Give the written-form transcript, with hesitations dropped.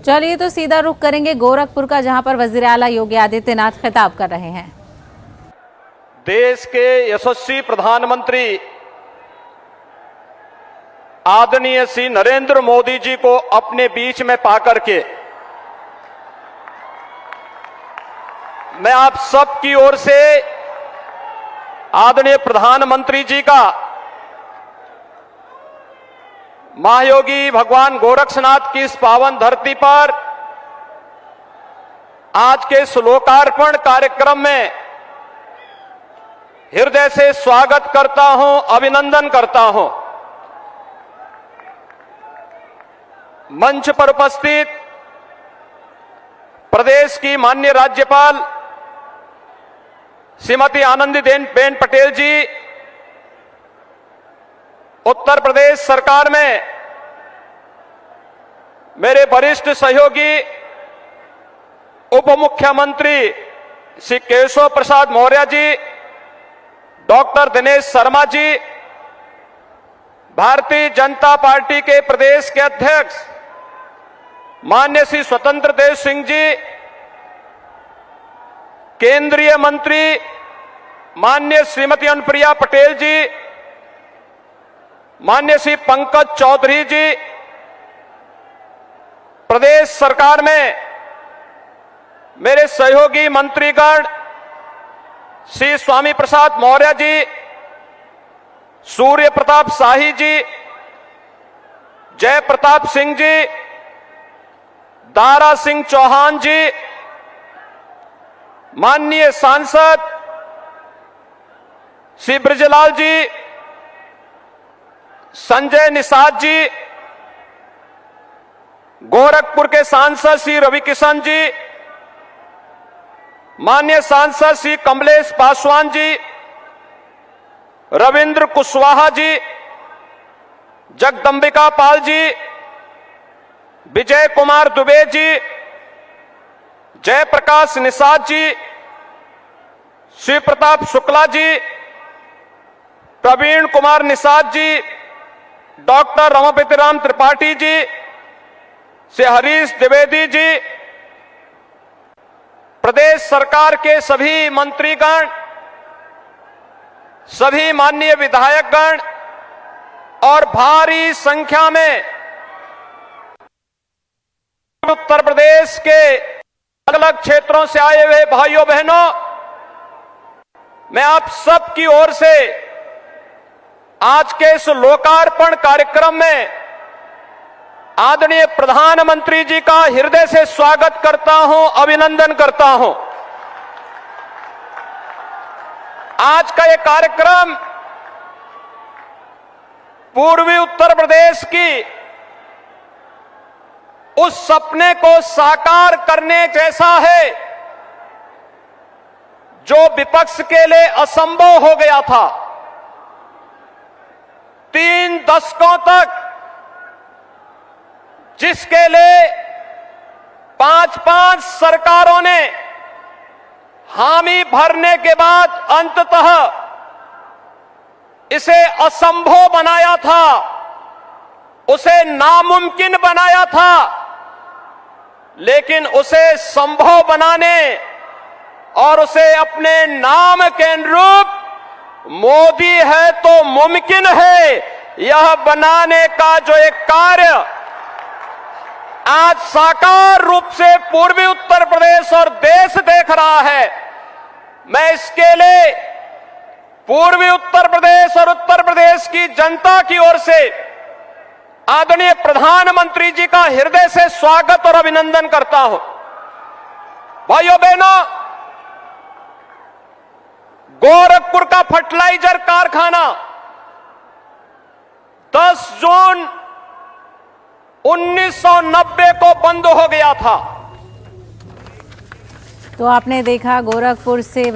चलिए तो सीधा रुख करेंगे गोरखपुर का, जहां पर वजीर आला योगी आदित्यनाथ खिताब कर रहे हैं। देश के यशस्वी प्रधानमंत्री आदरणीय श्री नरेंद्र मोदी जी को अपने बीच में पाकर के मैं आप सब की ओर से आदरणीय प्रधानमंत्री जी का महायोगी भगवान गोरक्षनाथ की इस पावन धरती पर आज के इस लोकार्पण कार्यक्रम में हृदय से स्वागत करता हूं, अभिनंदन करता हूं। मंच पर उपस्थित प्रदेश की माननीय राज्यपाल श्रीमती आनंदीबेन पटेल जी, उत्तर प्रदेश सरकार में मेरे वरिष्ठ सहयोगी उप मुख्यमंत्री श्री केशव प्रसाद मौर्य जी, डॉक्टर दिनेश शर्मा जी, भारतीय जनता पार्टी के प्रदेश के अध्यक्ष माननीय श्री स्वतंत्र देव सिंह जी, केंद्रीय मंत्री माननीय श्रीमती अनुप्रिया पटेल जी, माननीय श्री पंकज चौधरी जी, प्रदेश सरकार में मेरे सहयोगी मंत्रीगण श्री स्वामी प्रसाद मौर्य जी, सूर्य प्रताप शाही जी, जय प्रताप सिंह जी, दारा सिंह चौहान जी, माननीय सांसद श्री ब्रजलाल जी, संजय निषाद जी, गोरखपुर के सांसद श्री रवि किशन जी, माननीय सांसद श्री कमलेश पासवान जी, रविंद्र कुशवाहा जी, जगदंबिका पाल जी, विजय कुमार दुबे जी, जयप्रकाश निषाद जी, शिव प्रताप शुक्ला जी, प्रवीण कुमार निषाद जी, डॉक्टर रमापति राम त्रिपाठी जी, श्री हरीश द्विवेदी जी, प्रदेश सरकार के सभी मंत्रीगण, सभी माननीय विधायकगण और भारी संख्या में उत्तर प्रदेश के अलग अलग क्षेत्रों से आए हुए भाइयों बहनों, मैं आप सब की ओर से आज के इस लोकार्पण कार्यक्रम में आदरणीय प्रधानमंत्री जी का हृदय से स्वागत करता हूं, अभिनंदन करता हूं। आज का यह कार्यक्रम पूर्वी उत्तर प्रदेश की उस सपने को साकार करने जैसा है जो विपक्ष के लिए असंभव हो गया था। 3 दशकों तक जिसके लिए 5-5 सरकारों ने हामी भरने के बाद अंततः इसे असंभव बनाया था, उसे नामुमकिन बनाया था, लेकिन उसे संभव बनाने और उसे अपने नाम के अनुरूप मोदी है तो मुमकिन है, यह बनाने का जो एक कार्य आज साकार रूप से पूर्वी उत्तर प्रदेश और देश देख रहा है, मैं इसके लिए पूर्वी उत्तर प्रदेश और उत्तर प्रदेश की जनता की ओर से आदरणीय प्रधानमंत्री जी का हृदय से स्वागत और अभिनंदन करता हूं। भाइयों बहनों, गोरखपुर का फर्टिलाइजर कारखाना 10 जून 1990 को बंद हो गया था। तो आपने देखा गोरखपुर से